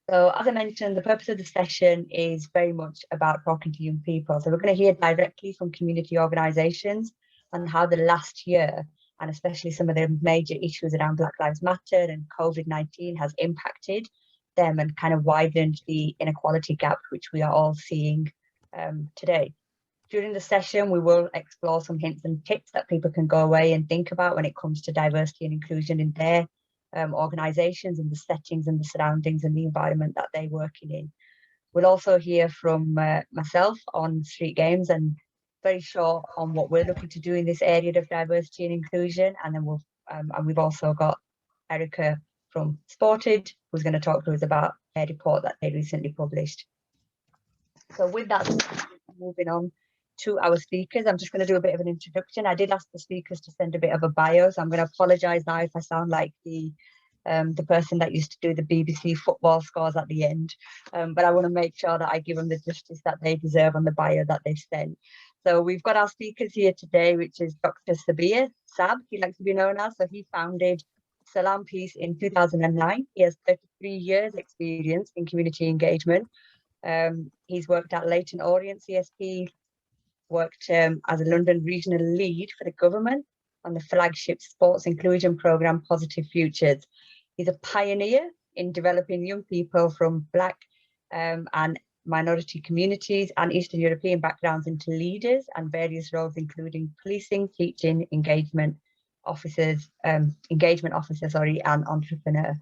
So as I mentioned, the purpose of the session is very much about talking to young people. So we're going to hear directly from community organisations on how the last year, and especially some of the major issues around Black Lives Matter and COVID-19 has impacted them and kind of widened the inequality gap, which we are all seeing today. During the session, we will explore some hints and tips that people can go away and think about when it comes to diversity and inclusion in their organisations and the settings and the surroundings and the environment that they're working in. We'll also hear from myself on Street Games and very short on what we're looking to do in this area of diversity and inclusion. And then we've also got Erica from Sported, who's going to talk to us about a report that they recently published. So with that, moving on to our speakers, I'm just going to do a bit of an introduction. I did ask the speakers to send a bit of a bio, so I'm going to apologise now if I sound like the person that used to do the BBC football scores at the end, but I want to make sure that I give them the justice that they deserve on the bio that they've sent. So we've got our speakers here today, which is Dr. Sebia Saab, he likes to be known as. So he founded Salam Peace in 2009. He has 33 years experience in community engagement. He's worked at Leighton Orient CSP, worked as a London regional lead for the government on the flagship sports inclusion programme Positive Futures. He's a pioneer in developing young people from Black and minority communities and Eastern European backgrounds into leaders and various roles, including policing, teaching, engagement officers, and entrepreneur.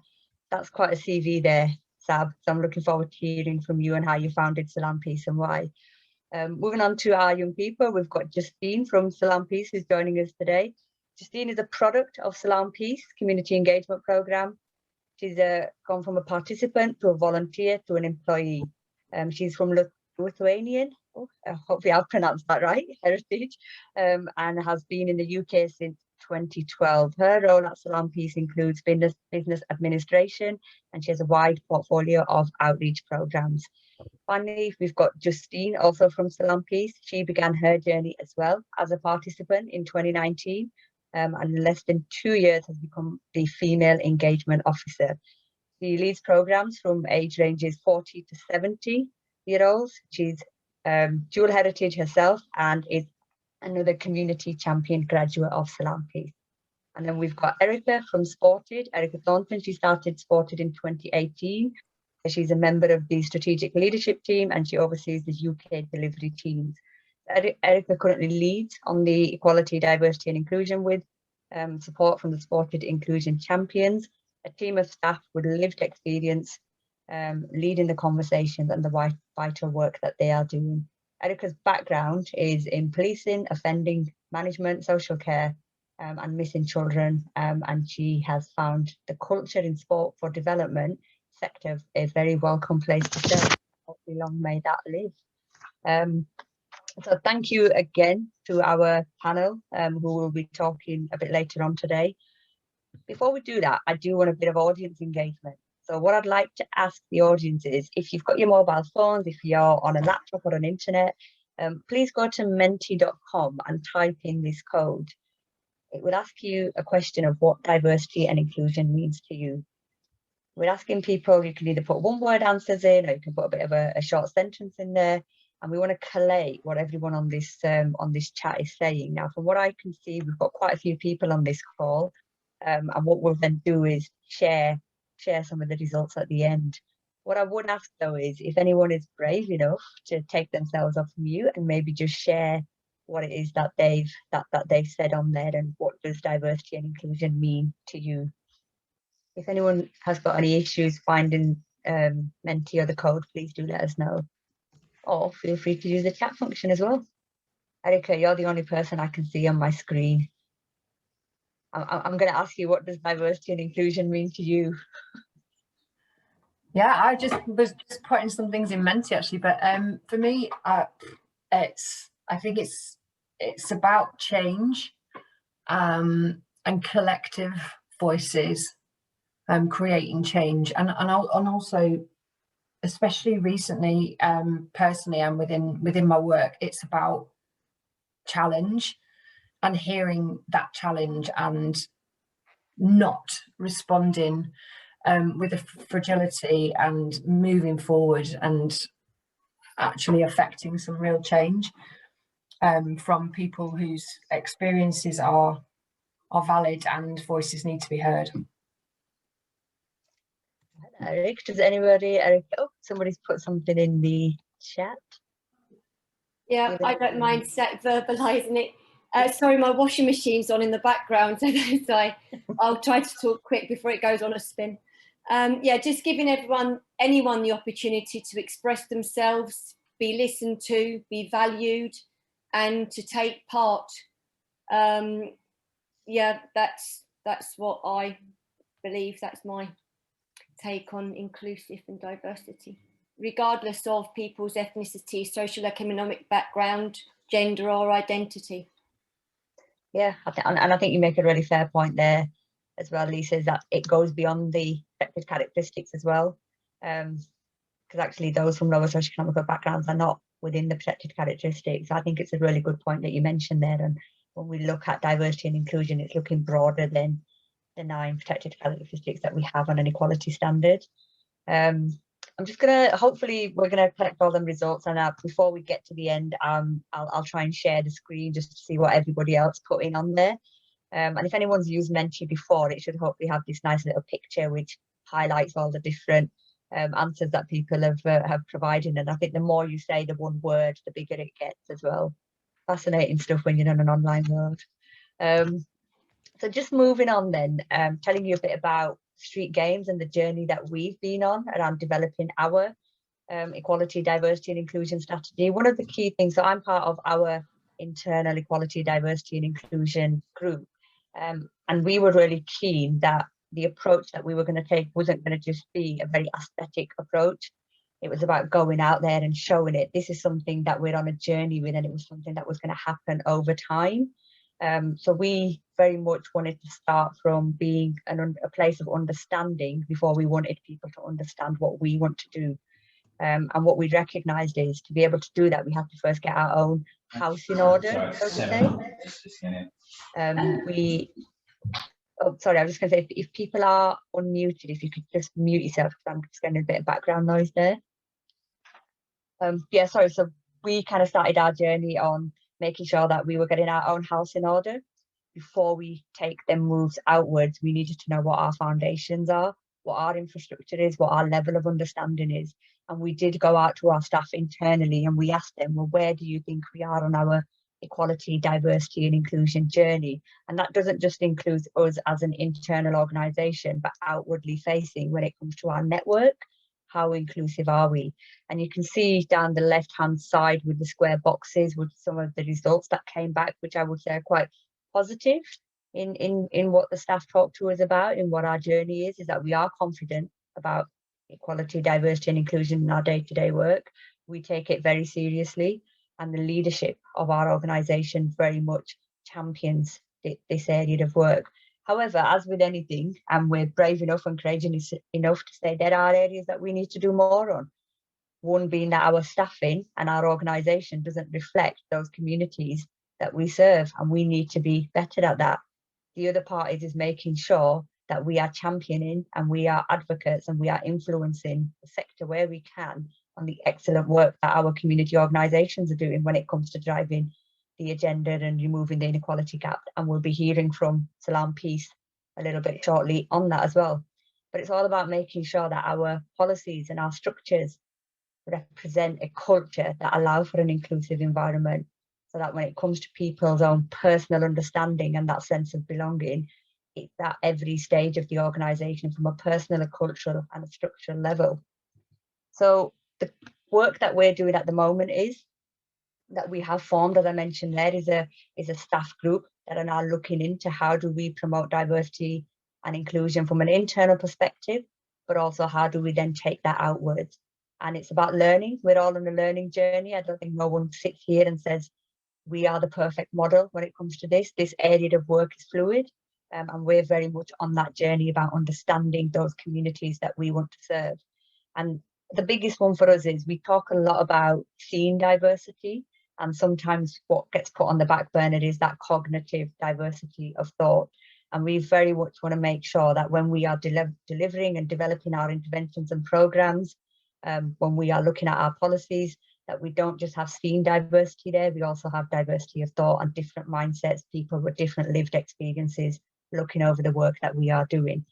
That's quite a CV there, Sab. So I'm looking forward to hearing from you and how you founded Salam Peace and why. Moving on to our young people, we've got Justine from Salam Peace who's joining us today. Justine is a product of Salam Peace community engagement programme. She's gone from a participant to a volunteer to an employee. She's from Lithuanian, hopefully I've pronounced that right, heritage, and has been in the UK since 2012. Her role at Salam Peace includes business administration, and she has a wide portfolio of outreach programmes. Finally, we've got Justine, also from Salam Peace. She began her journey as well as a participant in 2019, and in less than 2 years has become the female engagement officer. She leads programs from age ranges 40 to 70-year-olds. She's dual heritage herself and is another community champion graduate of Salam Peace. And then we've got Erica from Sported, Erica Thompson. She started Sported in 2018. She's a member of the strategic leadership team and she oversees the UK delivery teams. Erica currently leads on the equality, diversity and inclusion with support from the Sported Inclusion Champions, a team of staff with lived experience, leading the conversations and the vital work that they are doing. Erica's background is in policing, offending management, social care, and missing children, and she has found the culture in sport for development sector a very welcome place to serve. Hopefully long may that live. So thank you again to our panel, who will be talking a bit later on today. Before we do that, I do want a bit of audience engagement. So what I'd like to ask the audience is, if you've got your mobile phones, if you're on a laptop or an internet, please go to menti.com and type in this code. It would ask you a question of what diversity and inclusion means to you. We're asking people, you can either put one-word answers in, or you can put a bit of a short sentence in there. And we want to collate what everyone on this chat is saying. Now, from what I can see, we've got quite a few people on this call. And what we'll then do is share some of the results at the end. What I would ask though is if anyone is brave enough to take themselves off mute and maybe just share what it is that they've said on there and what does diversity and inclusion mean to you. If anyone has got any issues finding Menti or the code, please do let us know. Or feel free to use the chat function as well. Erica, you're the only person I can see on my screen. I'm going to ask you, what does diversity and inclusion mean to you? Yeah, I was just putting some things in Menti actually, but for me, I think it's about change and collective voices, creating change, and also, especially recently, personally and within my work, it's about challenge and hearing that challenge and not responding with a fragility and moving forward and actually affecting some real change from people whose experiences are valid and voices need to be heard. Eric, does anybody, oh, somebody's put something in the chat. Yeah, I don't mind verbalising it. Sorry, my washing machine's on in the background, so I'll try to talk quick before it goes on a spin. Yeah, just giving anyone the opportunity to express themselves, be listened to, be valued, and to take part. Yeah, that's what I believe. That's my take on inclusive and diversity, regardless of people's ethnicity, social economic background, gender or identity. Yeah, and I think you make a really fair point there as well, Lisa, is that it goes beyond the protected characteristics as well. Because actually those from lower socioeconomic backgrounds are not within the protected characteristics. I think it's a really good point that you mentioned there. And when we look at diversity and inclusion, it's looking broader than the 9 protected characteristics that we have on an equality standard. I'm just gonna, hopefully we're gonna collect all them results, and before we get to the end, I'll try and share the screen just to see what everybody else put in on there. And if anyone's used Menti before, it should hopefully have this nice little picture which highlights all the different answers that people have provided. And I think the more you say the one word, the bigger it gets as well. Fascinating stuff when you're in an online world. So just moving on then, telling you a bit about StreetGames and the journey that we've been on around developing our equality, diversity and inclusion strategy. One of the key things, so I'm part of our internal equality, diversity and inclusion group, and we were really keen that the approach that we were going to take wasn't going to just be a very aesthetic approach. It was about going out there and showing it. This is something that we're on a journey with, and it was something that was going to happen over time. So we very much wanted to start from being a place of understanding before we wanted people to understand what we want to do. And what we recognised is to be able to do that, we have to first get our own house in order, so to say. Oh, sorry, I was just going to say, if people are unmuted, if you could just mute yourself, because I'm just getting a bit of background noise there. Yeah, sorry, so we kind of started our journey on making sure that we were getting our own house in order. Before we take them moves outwards, we needed to know what our foundations are, what our infrastructure is, what our level of understanding is. And we did go out to our staff internally and we asked them, well, where do you think we are on our equality, diversity and inclusion journey? And that doesn't just include us as an internal organisation, but outwardly facing when it comes to our network. How inclusive are we? And you can see down the left hand side with the square boxes with some of the results that came back, which I would say are quite positive in what the staff talk to us about, in what our journey is that we are confident about equality, diversity and inclusion in our day-to-day work. We take it very seriously, and the leadership of our organisation very much champions this area of work. However, as with anything, and we're brave enough and courageous enough to say there are areas that we need to do more on. One being that our staffing and our organisation doesn't reflect those communities that we serve, and we need to be better at that. The other part is making sure that we are championing and we are advocates and we are influencing the sector where we can on the excellent work that our community organisations are doing when it comes to driving the agenda and removing the inequality gap. And we'll be hearing from Salam Peace a little bit shortly on that as well. But it's all about making sure that our policies and our structures represent a culture that allow for an inclusive environment, so that when it comes to people's own personal understanding and that sense of belonging, it's at every stage of the organisation from a personal, a cultural and a structural level. So the work that we're doing at the moment is that we have formed, as I mentioned there, is a staff group that are now looking into how do we promote diversity and inclusion from an internal perspective, but also how do we then take that outwards. And it's about learning. We're all on a learning journey. I don't think no one sits here and says we are the perfect model when it comes to this. This area of work is fluid, and we're very much on that journey about understanding those communities that we want to serve. And the biggest one for us is we talk a lot about seeing diversity, and sometimes what gets put on the back burner is that cognitive diversity of thought. And we very much want to make sure that when we are delivering and developing our interventions and programs, when we are looking at our policies, that we don't just have STEAM diversity there, we also have diversity of thought and different mindsets, people with different lived experiences, looking over the work that we are doing.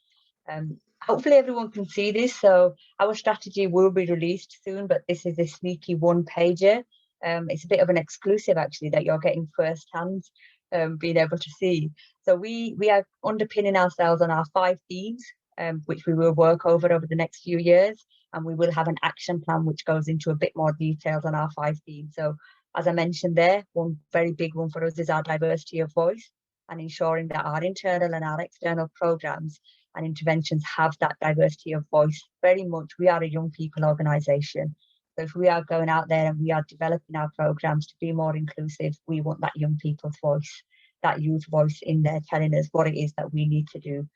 Hopefully everyone can see this. So our strategy will be released soon, but this is a sneaky one-pager. It's a bit of an exclusive actually that you're getting firsthand, being able to see. So we are underpinning ourselves on our 5 themes, which we will work over the next few years. And we will have an action plan which goes into a bit more details on our 5 themes. So as I mentioned there, one very big one for us is our diversity of voice and ensuring that our internal and our external programs and interventions have that diversity of voice. Very much, we are a young people organisation. So if we are going out there and we are developing our programs to be more inclusive, we want that young people's voice, that youth voice in there telling us what it is that we need to do.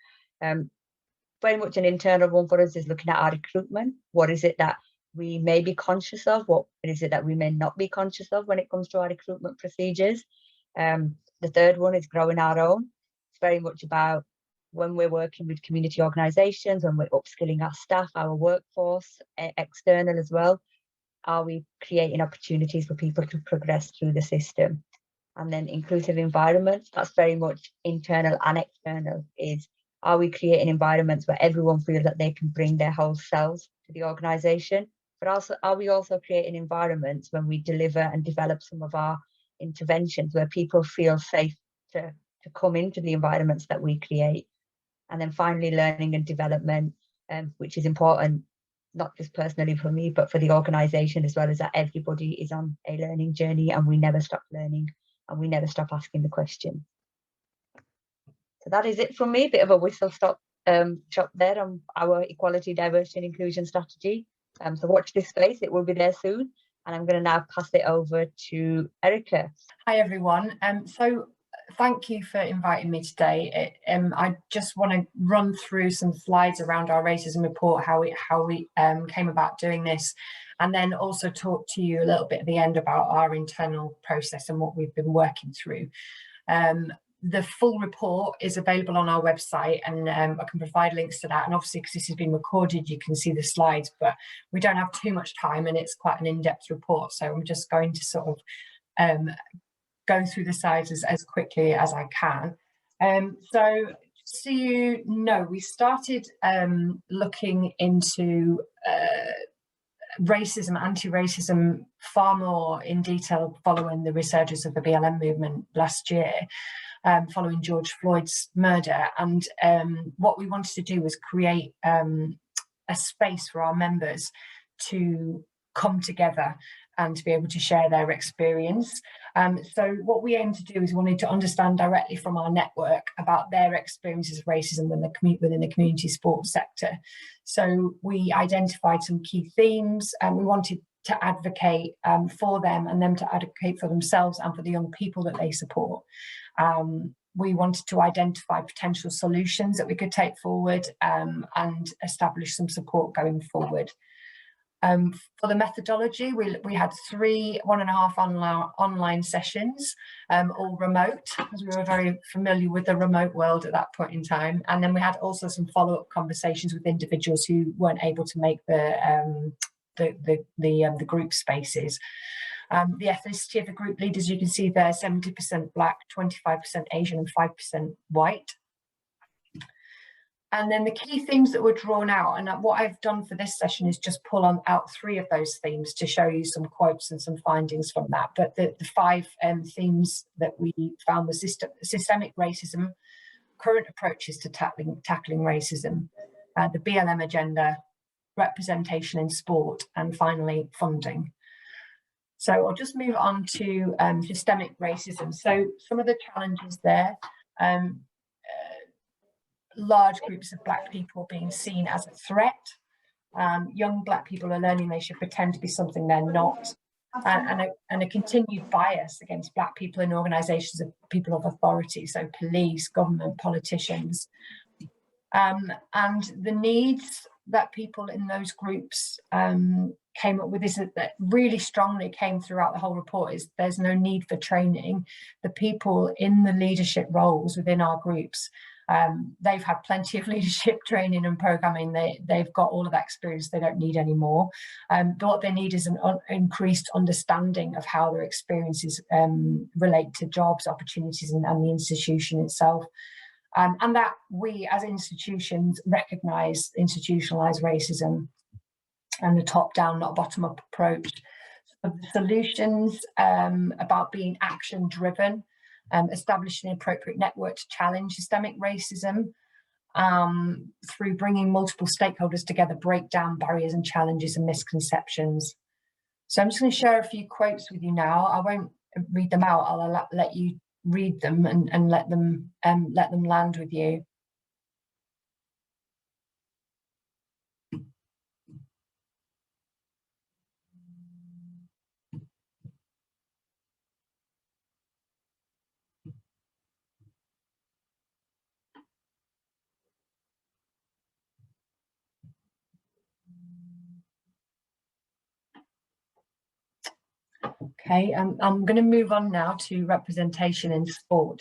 Very much an internal one for us is looking at our recruitment. What is it that we may be conscious of? What is it that we may not be conscious of when it comes to our recruitment procedures? The third one is growing our own. It's very much about when we're working with community organisations, when we're upskilling our staff, our workforce, external as well, are we creating opportunities for people to progress through the system? And then inclusive environments, that's very much internal and external, is are we creating environments where everyone feels that they can bring their whole selves to the organisation? But also, are we also creating environments when we deliver and develop some of our interventions where people feel safe to come into the environments that we create? And then finally, learning and development, which is important, not just personally for me, but for the organisation as well, as that everybody is on a learning journey and we never stop learning and we never stop asking the question. So that is it from me, a bit of a whistle-stop shop there on our equality, diversity and inclusion strategy. So watch this space, it will be there soon. And I'm going to now pass it over to Erica. Hi everyone. So thank you for inviting me today. I just want to run through some slides around our racism report, how we came about doing this, and then also talk to you a little bit at the end about our internal process and what we've been working through. The full report is available on our website, and I can provide links to that. And obviously, because this has been recorded, you can see the slides, but we don't have too much time and it's quite an in-depth report. So I'm just going to sort of go through the slides as quickly as I can. So you know, we started looking into racism, anti-racism far more in detail following the resurgence of the BLM movement last year, following George Floyd's murder. And what we wanted to do was create a space for our members to come together and to be able to share their experience. So what we aim to do is we wanted to understand directly from our network about their experiences of racism within the community sports sector. So we identified some key themes, and we wanted to advocate for them and them to advocate for themselves and for the young people that they support. We wanted to identify potential solutions that we could take forward and establish some support going forward. For the methodology, we had 3 1.5 online sessions, all remote, because we were very familiar with the remote world at that point in time. And then we had also some follow-up conversations with individuals who weren't able to make the group spaces. The ethnicity of the group leaders, you can see there, 70% Black, 25% Asian and 5% white. And then the key themes that were drawn out, and what I've done for this session is just pull out 3 of those themes to show you some quotes and some findings from that. But the 5 themes that we found was systemic racism, current approaches to tackling racism, the BLM agenda, representation in sport, and finally funding. So I'll just move on to systemic racism. So some of the challenges there, large groups of Black people being seen as a threat. Young Black people are learning they should pretend to be something they're not. And a continued bias against Black people in organisations of people of authority, so police, government, politicians. And the needs that people in those groups came up with is that really strongly came throughout the whole report is there's no need for training. The people in the leadership roles within our groups They've had plenty of leadership training and programming. They've got all of that experience. They don't need any more. But what they need is an increased understanding of how their experiences relate to jobs, opportunities, and the institution itself. And that we as institutions recognise institutionalised racism and the top-down, not bottom-up approach. So the solutions about being action-driven, establishing an appropriate network to challenge systemic racism through bringing multiple stakeholders together, break down barriers and challenges and misconceptions. So I'm just going to share a few quotes with you now. I won't read them out. I'll let you read them and let them land with you. Okay, I'm going to move on now to representation in sport.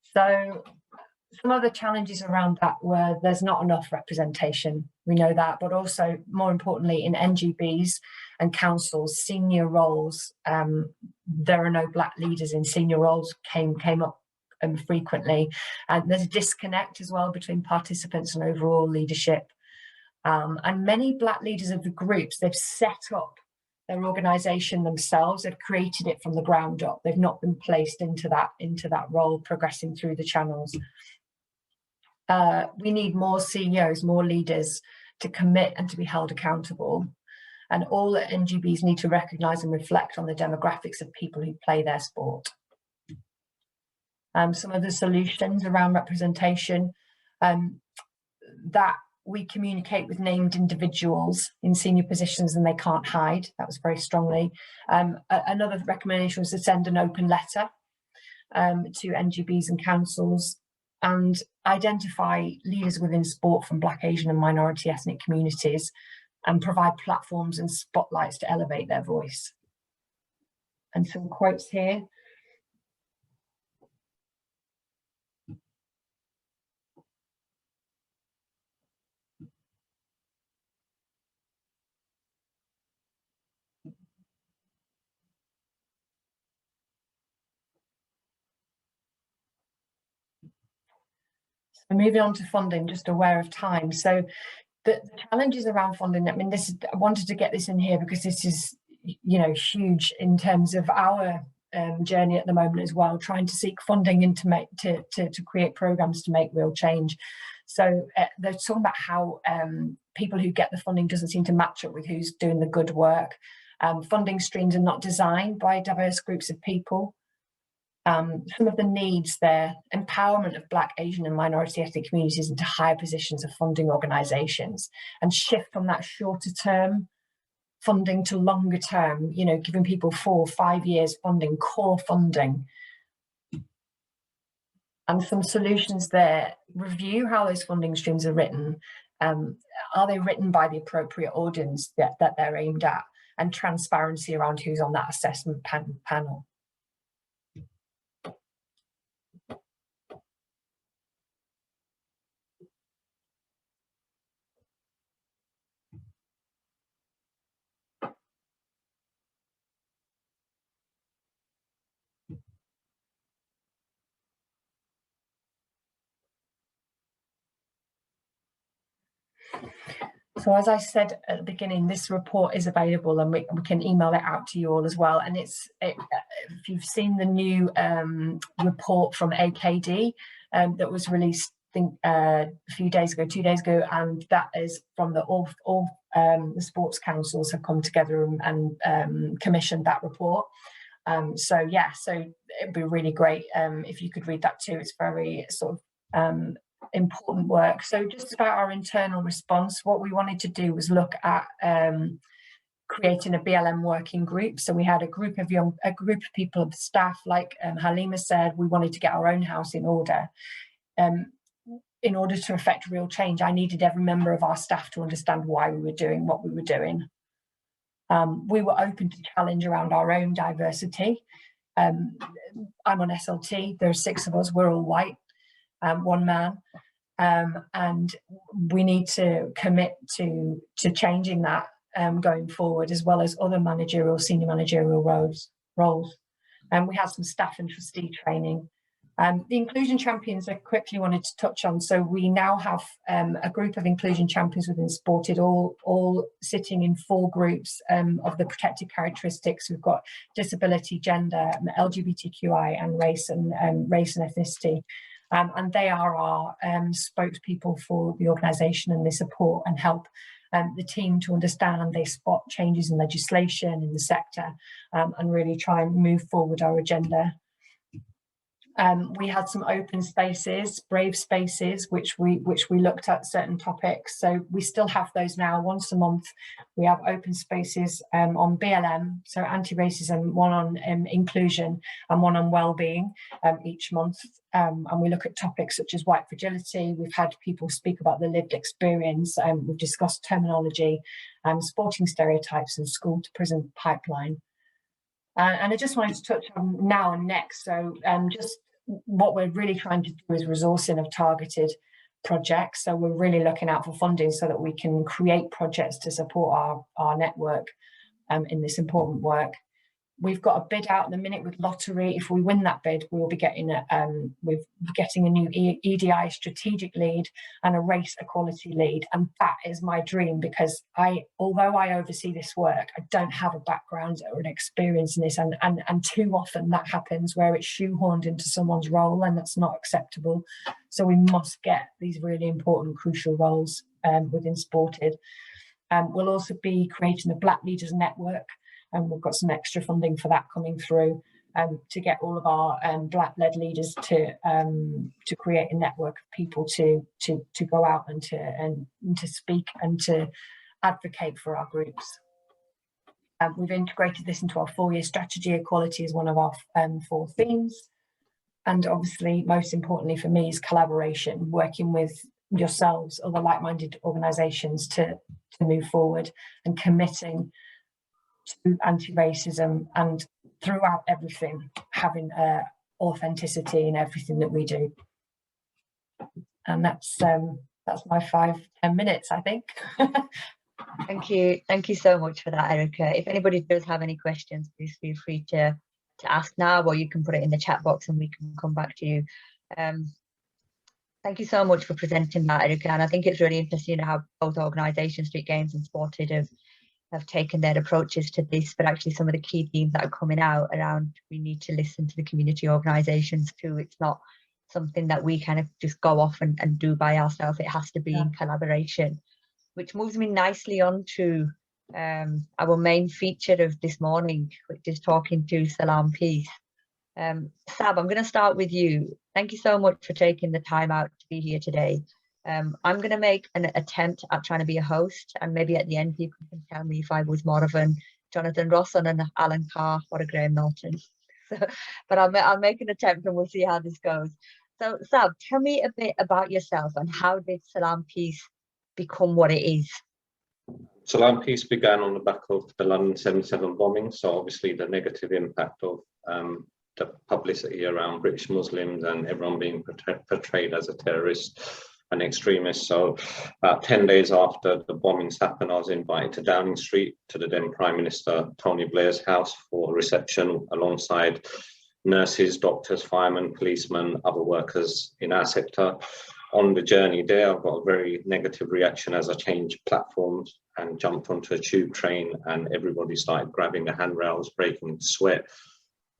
So some of the challenges around that were there's not enough representation, we know that, but also more importantly in NGBs and councils, senior roles, there are no black leaders in senior roles came up frequently, and there's a disconnect as well between participants and overall leadership. And many black leaders of the groups, they've set up their organisation themselves, they've created it from the ground up. They've not been placed into that role, progressing through the channels. We need more CEOs, more leaders to commit and to be held accountable. And all the NGBs need to recognise and reflect on the demographics of people who play their sport. Some of the solutions around representation, that we communicate with named individuals in senior positions and they can't hide. That was very strongly. Another recommendation was to send an open letter to NGBs and councils and identify leaders within sport from Black, Asian and minority ethnic communities and provide platforms and spotlights to elevate their voice. And some quotes here. So moving on to funding, just aware of time. So the challenges around funding, I mean, I wanted to get this in here because this is, you know, huge in terms of our journey at the moment as well, trying to seek funding and to create programs to make real change. So they're talking about how people who get the funding doesn't seem to match up with who's doing the good work. Funding streams are not designed by diverse groups of people. Some of the needs there, empowerment of Black, Asian and minority ethnic communities into higher positions of funding organisations, and shift from that shorter term funding to longer term, you know, giving people 4 or 5 years funding, core funding. And some solutions there, review how those funding streams are written. Are they written by the appropriate audience that they're aimed at? And transparency around who's on that assessment panel. So as I said at the beginning, this report is available and we can email it out to you all as well. And if you've seen the new report from AKD that was released, I think a few days ago, 2 days ago, and that is from all the sports councils have come together and commissioned that report. So yeah, so it'd be really great if you could read that too. It's very sort of important work. So just about our internal response, what we wanted to do was look at creating a BLM working group. So we had a group of people of staff, like Halima said, we wanted to get our own house in order. In order to effect real change, I needed every member of our staff to understand why we were doing what we were doing. We were open to challenge around our own diversity. I'm on SLT, there are 6 of us, we're all white, 1 man. and we need to commit to changing that going forward, as well as other senior managerial roles. And we have some staff and trustee training. The inclusion champions I quickly wanted to touch on. So we now have a group of inclusion champions within Sported, all sitting in 4 groups of the protected characteristics. We've got disability, gender, LGBTQI, and race and ethnicity. And they are our spokespeople for the organisation, and they support and help the team to understand. They spot changes in legislation in the sector and really try and move forward our agenda. We had some open spaces, brave spaces, which we looked at certain topics. So we still have those now. Once a month, we have open spaces on BLM, so anti-racism, one on inclusion and one on well-being each month. And we look at topics such as white fragility. We've had people speak about the lived experience. We've discussed terminology, sporting stereotypes, and school to prison pipeline. And I just wanted to touch on now and next. So just what we're really trying to do is resourcing of targeted projects. So we're really looking out for funding so that we can create projects to support our network in this important work. We've got a bid out in the minute with lottery. If we win that bid, we'll be getting a new EDI strategic lead and a race equality lead. And that is my dream, because although I oversee this work, I don't have a background or an experience in this. And too often that happens where it's shoehorned into someone's role, and that's not acceptable. So we must get these really important, crucial roles within Sported. We'll also be creating the Black Leaders Network. And we've got some extra funding for that coming through to get all of our Black-led leaders to create a network of people to go out and to speak and to advocate for our groups. We've integrated this into our 4-year strategy. Equality is one of our 4 themes. And obviously, most importantly for me, is collaboration, working with yourselves, other like-minded organisations to move forward, and committing to anti-racism, and throughout everything having authenticity in everything that we do. And that's my 5-10 minutes, I think. Thank you so much for that, Erica. If anybody does have any questions, please feel free to ask now, or you can put it in the chat box and we can come back to you. Thank you so much for presenting that, Erica, and I think it's really interesting how both organisations, StreetGames and Sported, have taken their approaches to this, but actually some of the key themes that are coming out around, we need to listen to the community organisations too. It's not something that we kind of just go off and do by ourselves. It has to be in collaboration, which moves me nicely on to our main feature of this morning, which is talking to Salam Peace. Sab, I'm going to start with you. Thank you so much for taking the time out to be here today. I'm going to make an attempt at trying to be a host, and maybe at the end people can tell me if I was more of an Jonathan Ross or an Alan Carr or a Graham Norton. But I'll make an attempt and we'll see how this goes. So Sab, tell me a bit about yourself and how did Salam Peace become what it is? Salam Peace began on the back of the London 77 bombing, so obviously the negative impact of the publicity around British Muslims and everyone being portrayed as a terrorist and extremist. So about 10 days after the bombings happened, I was invited to Downing Street to the then Prime Minister Tony Blair's house for a reception alongside nurses, doctors, firemen, policemen, other workers in our sector. On the journey there, I got a very negative reaction as I changed platforms and jumped onto a tube train, and everybody started grabbing the handrails, breaking into sweat,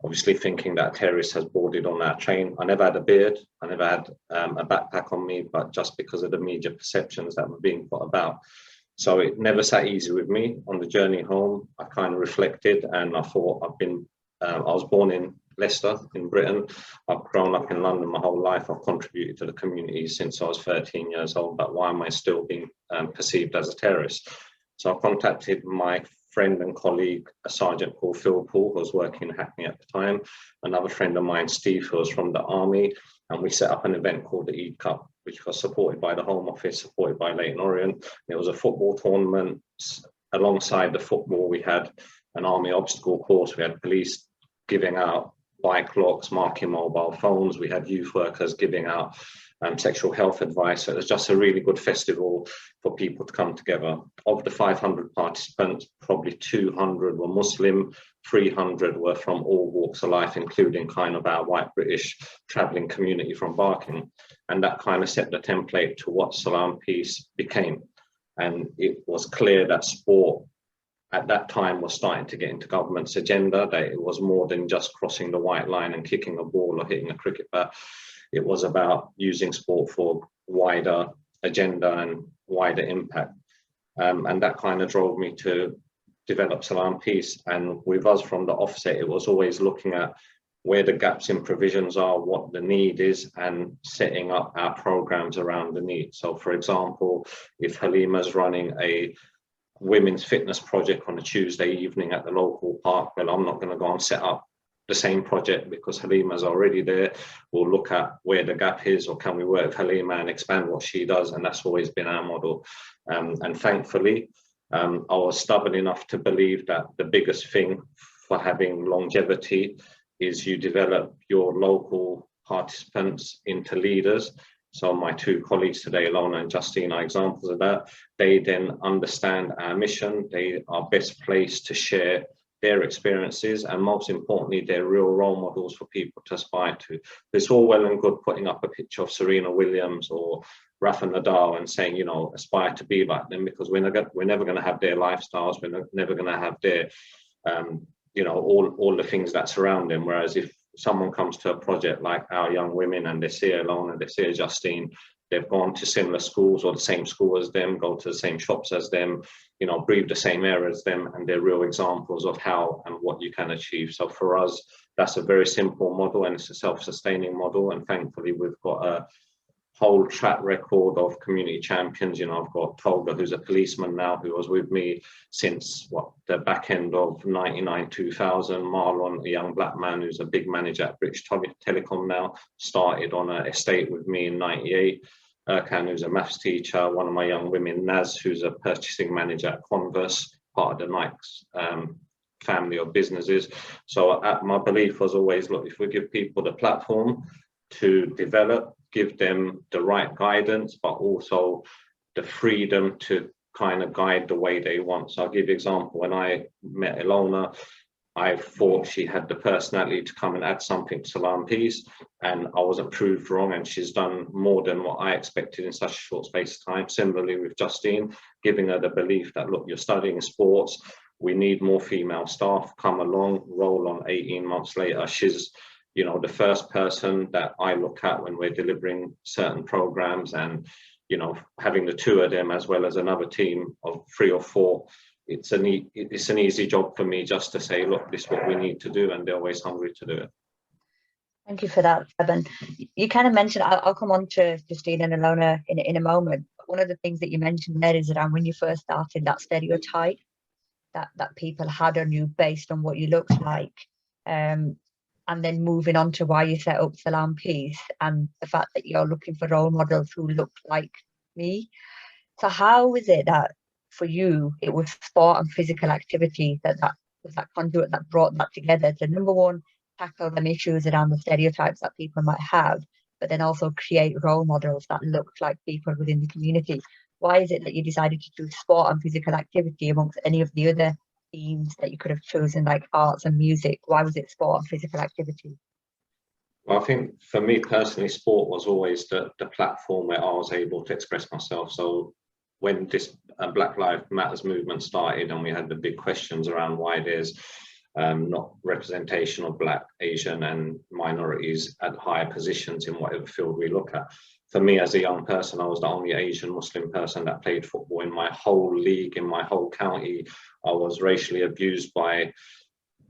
obviously thinking that a terrorist has boarded on that train. I never had a beard, I never had a backpack on me, but just because of the media perceptions that were being put about. So it never sat easy with me. On the journey home, I kind of reflected and I thought I was born in Leicester in Britain. I've grown up in London my whole life. I've contributed to the community since I was 13 years old, but why am I still being perceived as a terrorist? So I contacted my friend and colleague, a sergeant called Phil Paul, who was working in Hackney at the time, another friend of mine, Steve, who was from the army, and we set up an event called the Eid Cup, which was supported by the Home Office, supported by Leyton Orient. It was a football tournament. Alongside the football, we had an army obstacle course, we had police giving out bike locks, marking mobile phones, we had youth workers giving out sexual health advice. So it was just a really good festival for people to come together. Of the 500 participants, probably 200 were Muslim, 300 were from all walks of life, including kind of our white British travelling community from Barking. And that kind of set the template to what Salam Peace became. And it was clear that sport at that time was starting to get into government's agenda, that it was more than just crossing the white line and kicking a ball or hitting a cricket bat. It was about using sport for wider agenda and wider impact. And that kind of drove me to develop Salam Peace. And with us from the offset, it was always looking at where the gaps in provisions are, what the need is, and setting up our programs around the need. So for example, if Halima's running a women's fitness project on a Tuesday evening at the local park, well, I'm not going to go and set up the same project because Halima's already there. We'll look at where the gap is, or can we work with Halima and expand what she does, and that's always been our model. And thankfully, I was stubborn enough to believe that the biggest thing for having longevity is you develop your local participants into leaders. So my two colleagues today, Ilona and Justine, are examples of that. They then understand our mission. They are best placed to share their experiences, and most importantly, they're real role models for people to aspire to. It's all well and good putting up a picture of Serena Williams or Rafa Nadal and saying, you know, aspire to be like them, because we're never going to have their lifestyles. We're never going to have their, you know, all the things that surround them. Whereas if someone comes to a project like our young women and they see Ilona, they see Justine, they've gone to similar schools or the same school as them, go to the same shops as them, you know, breathe the same air as them, and they're real examples of how and what you can achieve. So for us, that's a very simple model, and it's a self-sustaining model. And thankfully, we've got a whole track record of community champions. You know, I've got Tolga, who's a policeman now, who was with me since the back end of 99, 2000. Marlon, a young black man who's a big manager at British Telecom now, started on an estate with me in 98. Erkan, who's a maths teacher, one of my young women, Naz, who's a purchasing manager at Converse, part of the Nike's family of businesses. So my belief was always, look, if we give people the platform to develop, give them the right guidance, but also the freedom to kind of guide the way they want. So I'll give you an example. When I met Ilona, I thought she had the personality to come and add something to Salam Peace, and I wasn't proved wrong, and she's done more than what I expected in such a short space of time. Similarly with Justine, giving her the belief that, look, you're studying sports, we need more female staff, come along, roll on 18 months later. She's, you know, the first person that I look at when we're delivering certain programs, and, you know, having the two of them as well as another team of 3 or 4, it's an easy job for me just to say, look, this is what we need to do, and they're always hungry to do it. Thank you for that, Evan. You kind of mentioned, I'll come on to Justine and Ilona in a moment. But one of the things that you mentioned there is that when you first started, that stereotype that people had on you based on what you looked like. And then moving on to why you set up Salam Peace and the fact that you're looking for role models who look like me. So how is it that for you, it was sport and physical activity that was that conduit that brought that together to, number one, tackle them issues around the stereotypes that people might have, but then also create role models that looked like people within the community? Why is it that you decided to do sport and physical activity amongst any of the other themes that you could have chosen, like arts and music? Why was it sport and physical activity? Well, I think for me personally, sport was always the platform where I was able to express myself. So when this Black Lives Matters movement started, and we had the big questions around why there's not representation of Black, Asian and minorities at higher positions in whatever field we look at. For me as a young person, I was the only Asian Muslim person that played football in my whole league, in my whole county. I was racially abused by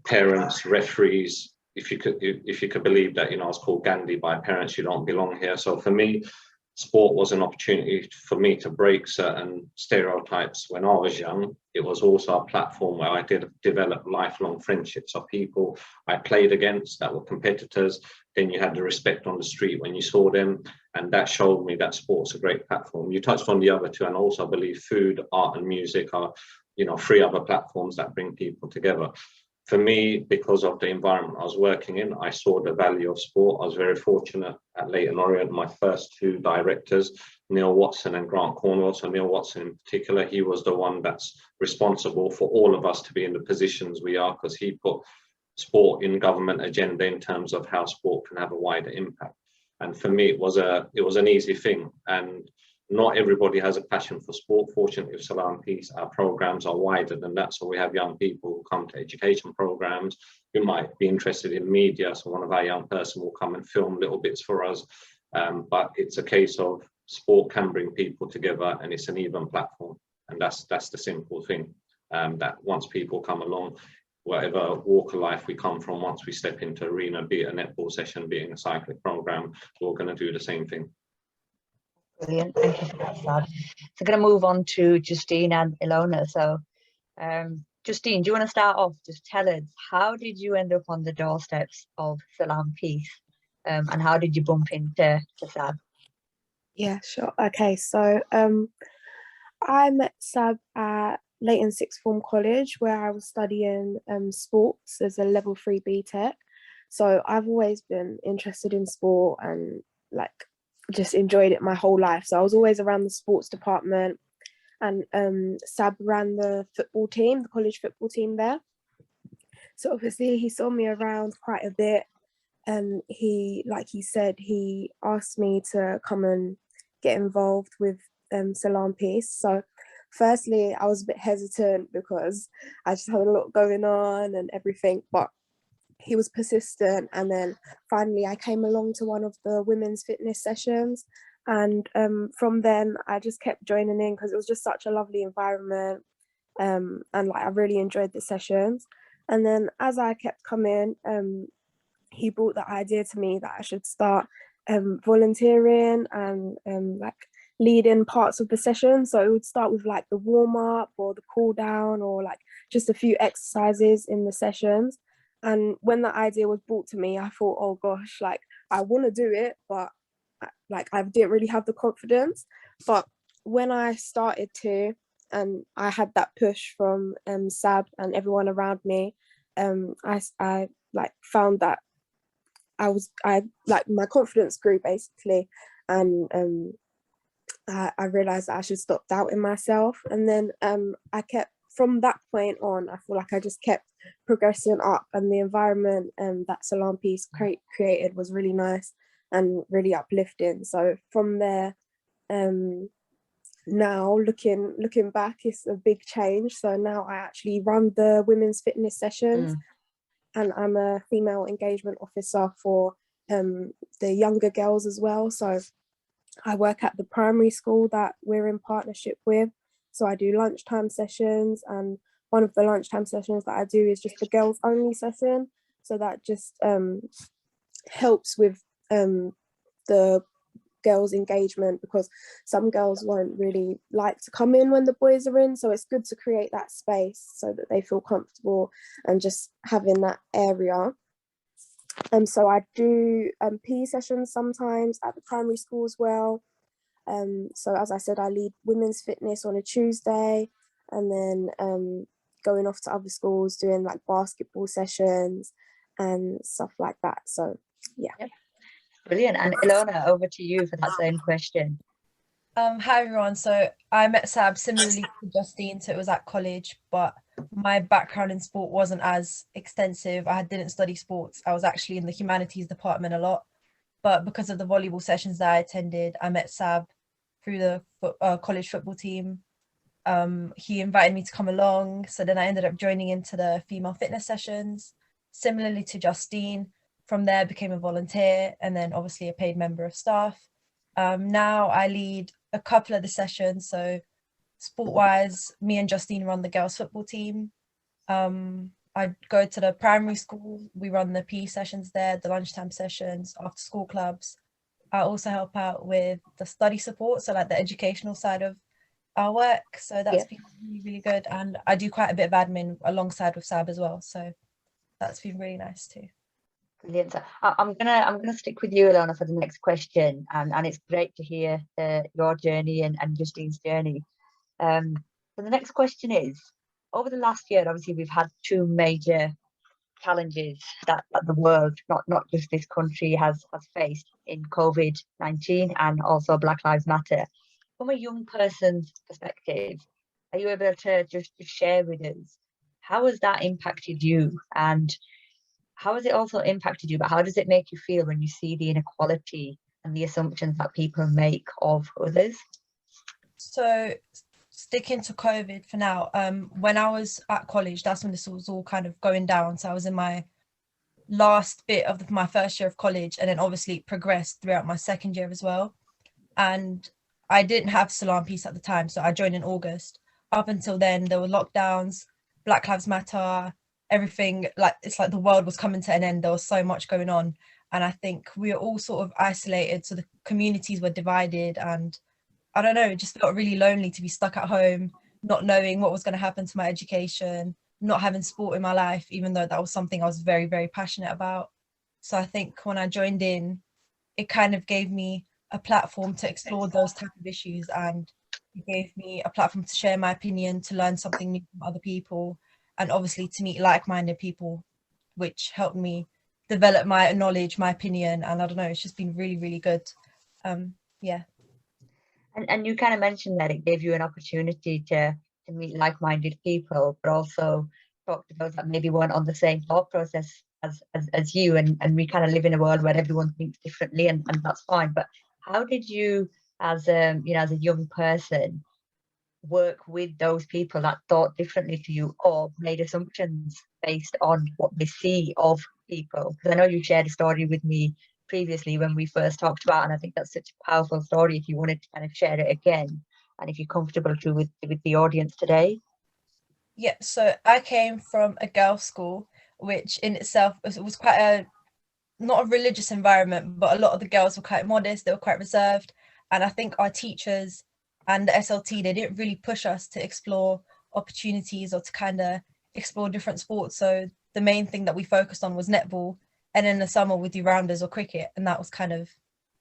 parents, referees. If you could believe that, you know, I was called Gandhi by parents, you don't belong here. So for me, sport was an opportunity for me to break certain stereotypes when I was young. It was also a platform where I did develop lifelong friendships of people I played against that were competitors. Then you had the respect on the street when you saw them, and that showed me that sport's a great platform. You touched on the other two, and also I believe food, art and music are, you know, 3 other platforms that bring people together. for me, because of the environment I was working in, I saw the value of sport. I was very fortunate at Leyton Orient. My first two directors, Neil Watson and Grant Cornwell. So Neil Watson in particular, he was the one that's responsible for all of us to be in the positions we are, because he put sport in government agenda in terms of how sport can have a wider impact. And for me, it was an easy thing. And not everybody has a passion for sport. Fortunately, with Salam Peace, our programs are wider than that. So we have young people who come to education programs who might be interested in media. So one of our young person will come and film little bits for us. But it's a case of sport can bring people together, and it's an even platform. And that's the simple thing, that once people come along, whatever walk of life we come from, once we step into arena, be it a netball session, be it a cycling program, we're going to do the same thing. Brilliant, thank you for that, Saab. So going to move on to Justine and Ilona. So Justine, do you want to start off? Just tell us, how did you end up on the doorsteps of Salam Peace, and how did you bump into Saab? Yeah, sure. Okay, so I met Saab at Leyton Sixth Form College, where I was studying sports as a level 3 BTEC. So I've always been interested in sport and like just enjoyed it my whole life. So I was always around the sports department, and Saab ran the football team, the college football team there. So obviously he saw me around quite a bit, and he, like he said, he asked me to come and get involved with Salam Peace. So firstly, I was a bit hesitant because I just had a lot going on and everything, but he was persistent, and then finally I came along to one of the women's fitness sessions, and from then I just kept joining in because it was just such a lovely environment, and like I really enjoyed the sessions. And then as I kept coming, he brought the idea to me that I should start volunteering and like leading parts of the session. So it would start with like the warm-up or the cool down, or like just a few exercises in the sessions. And when that idea was brought to me, I thought, oh gosh, like I want to do it, but like I didn't really have the confidence. But when I started to, and I had that push from Saab and everyone around me, I like found that I like my confidence grew basically, and I realized that I should stop doubting myself. And then I kept, from that point on, I feel like I just kept progressing up, and the environment that Salam Peace created was really nice and really uplifting. So from there, now looking back, it's a big change. So now I actually run the women's fitness sessions, and I'm a female engagement officer for the younger girls as well. So I work at the primary school that we're in partnership with. So I do lunchtime sessions, and one of the lunchtime sessions that I do is just the girls only session. So that just helps with the girls' engagement, because some girls won't really like to come in when the boys are in. So it's good to create that space so that they feel comfortable and just having that area. So I do PE sessions sometimes at the primary school as well. So as I said, I lead women's fitness on a Tuesday, and then going off to other schools doing like basketball sessions and stuff like that. So yeah. Yep. Brilliant. And Ilona, over to you for that same question. Hi everyone. So I met Saab similarly to Justine, so it was at college, but my background in sport wasn't as extensive. I didn't study sports. I was actually in the humanities department a lot, but because of the volleyball sessions that I attended, I met Saab through the college football team. He invited me to come along, so then I ended up joining into the female fitness sessions. Similarly to Justine, from there became a volunteer, and then obviously a paid member of staff. Now I lead a couple of the sessions. So sport-wise, me and Justine run the girls football team. I go to the primary school, we run the PE sessions there, the lunchtime sessions, after school clubs. I also help out with the study support, so like the educational side of our work. So that's been really, really good. And I do quite a bit of admin alongside with Saab as well. So that's been really nice too. Brilliant. So I'm gonna stick with you, Ilona, for the next question, and it's great to hear your journey and Justine's journey. So the next question is, over the last year, obviously we've had two major challenges that the world, not just this country, has faced in COVID-19 and also Black Lives Matter. From a young person's perspective, are you able to just share with us how has that impacted you, and how has it also impacted you, but how does it make you feel when you see the inequality and the assumptions that people make of others? So sticking to COVID for now, when I was at college, that's when this was all kind of going down. So I was in my last bit of my first year of college, and then obviously progressed throughout my second year as well. And I didn't have Salam Peace at the time, so I joined in August. Up until then, there were lockdowns, Black Lives Matter, everything, like it's like the world was coming to an end. There was so much going on, and I think we were all sort of isolated, so the communities were divided, and I don't know, it just felt really lonely to be stuck at home, not knowing what was going to happen to my education, not having sport in my life, even though that was something I was very, very passionate about. So I think when I joined in, it kind of gave me a platform to explore those type of issues, and it gave me a platform to share my opinion, to learn something new from other people, and obviously to meet like-minded people, which helped me develop my knowledge, my opinion, and I don't know, it's just been really, really good. Yeah. And you kind of mentioned that it gave you an opportunity to meet like-minded people, but also talk to those that maybe weren't on the same thought process as you. And we kind of live in a world where everyone thinks differently, and that's fine. But how did you, as a young person, work with those people that thought differently to you or made assumptions based on what they see of people? Because I know you shared a story with me previously when we first talked about, and I think that's such a powerful story if you wanted to kind of share it again, and if you're comfortable to with the audience today. Yeah, so I came from a girls' school, which in itself was quite not a religious environment, but a lot of the girls were quite modest, they were quite reserved, and I think our teachers and the SLT, they didn't really push us to explore opportunities or to kind of explore different sports. So the main thing that we focused on was netball, and in the summer we do rounders or cricket, and that was kind of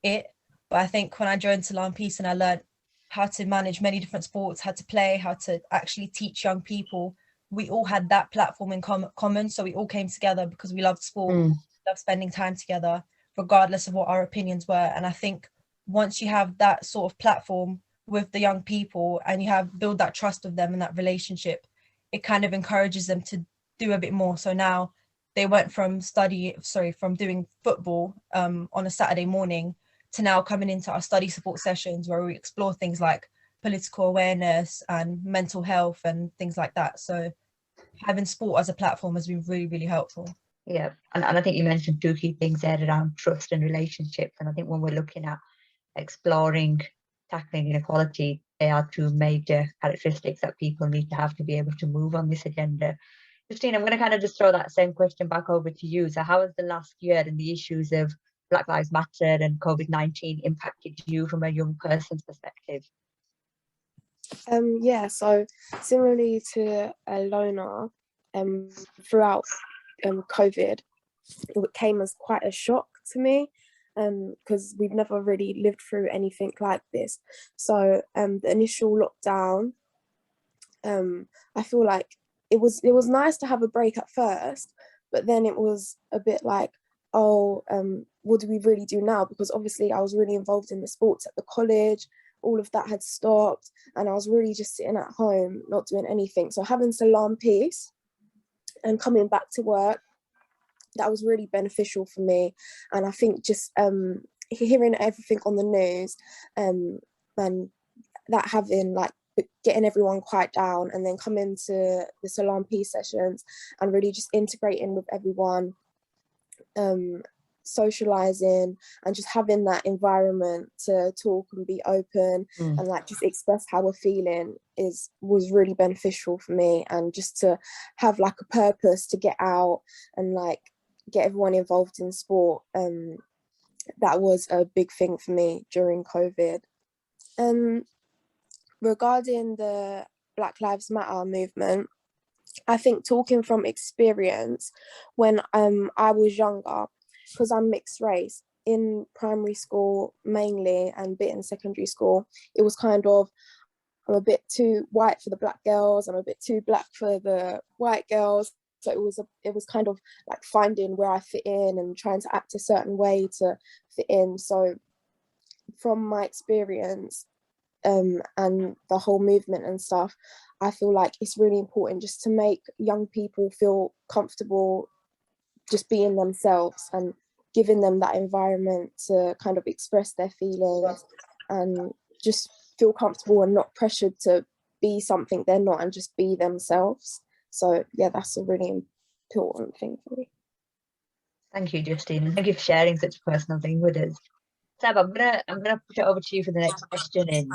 it. But I think when I joined Salam Peace and I learned how to manage many different sports, how to play, how to actually teach young people, we all had that platform in common. So we all came together because we loved sport, loved spending time together, regardless of what our opinions were. And I think once you have that sort of platform with the young people and you have build that trust with them and that relationship, it kind of encourages them to do a bit more. So now they went from doing football on a Saturday morning to now coming into our study support sessions where we explore things like political awareness and mental health and things like that. So having sport as a platform has been really, really helpful. Yeah, and I think you mentioned two key things there around trust and relationships. And I think when we're looking at exploring, tackling inequality, they are two major characteristics that people need to have to be able to move on this agenda. Justine, I'm going to kind of just throw that same question back over to you. So how has the last year and the issues of Black Lives Matter and COVID-19 impacted you from a young person's perspective? Yeah, so similarly to Lona, throughout COVID, it came as quite a shock to me, because we've never really lived through anything like this. So the initial lockdown, I feel like it was nice to have a break at first, but then it was a bit like, oh, what do we really do now? Because obviously I was really involved in the sports at the college, all of that had stopped, and I was really just sitting at home, not doing anything. So having Salam Peace and coming back to work, that was really beneficial for me. And I think just hearing everything on the news, and that having like getting everyone quiet down and then coming to the Salam Peace sessions and really just integrating with everyone, socializing and just having that environment to talk and be open and like just express how we're feeling was really beneficial for me. And just to have like a purpose to get out and like get everyone involved in sport, that was a big thing for me during COVID. Regarding the Black Lives Matter movement, I think talking from experience, when I was younger, because I'm mixed race, in primary school mainly and a bit in secondary school, it was kind of, I'm a bit too white for the black girls, I'm a bit too black for the white girls. So it was kind of like finding where I fit in and trying to act a certain way to fit in. So from my experience and the whole movement and stuff, I feel like it's really important just to make young people feel comfortable just being themselves and giving them that environment to kind of express their feelings and just feel comfortable and not pressured to be something they're not and just be themselves. So yeah, that's a really important thing for me. Thank you, Justine. Thank you for sharing such a personal thing with us. Seb, I'm gonna push it over to you for the next question in.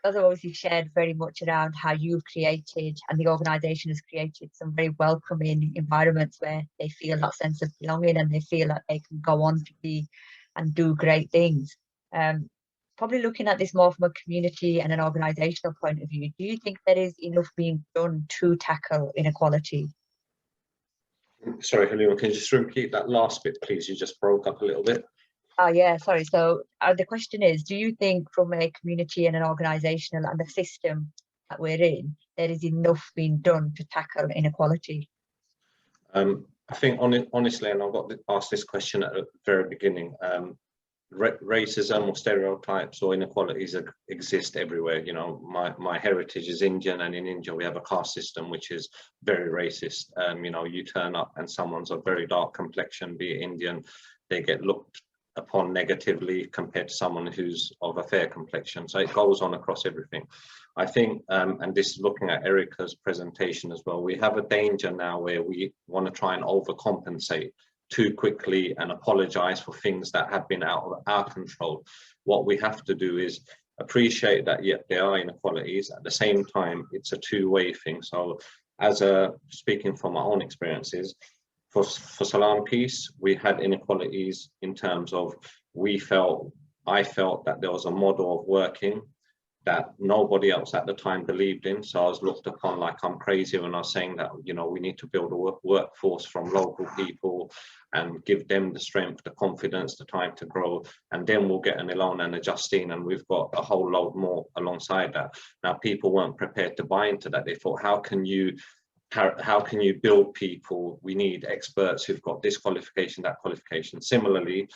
As always, you've shared very much around how you've created and the organisation has created some very welcoming environments where they feel that sense of belonging and they feel that they can go on to be and do great things. Probably looking at this more from a community and an organisational point of view, do you think there is enough being done to tackle inequality? Sorry, Halima, can you just repeat that last bit, please? You just broke up a little bit. Oh yeah, sorry. So the question is, do you think from a community and an organisational and the system that we're in, there is enough being done to tackle inequality? I think honestly, and I got asked this question at the very beginning, racism or stereotypes or inequalities exist everywhere. You know, my heritage is Indian, and in India we have a caste system which is very racist. You know, you turn up and someone's of very dark complexion, be it Indian, they get looked upon negatively compared to someone who's of a fair complexion. So it goes on across everything. I think, and this is looking at Erica's presentation as well, we have a danger now where we want to try and overcompensate too quickly and apologize for things that have been out of our control. What we have to do is appreciate that, yeah, there are inequalities. At the same time, it's a two-way thing. So speaking from my own experiences, for Salam Peace, we had inequalities in terms of I felt that there was a model of working that nobody else at the time believed in. So I was looked upon like I'm crazy when I was saying that, you know, we need to build a workforce from local people and give them the strength, the confidence, the time to grow. And then we'll get an Ilona and a Justine, and we've got a whole load more alongside that. Now, people weren't prepared to buy into that. They thought, how can you build people? We need experts who've got this qualification, that qualification. Similarly,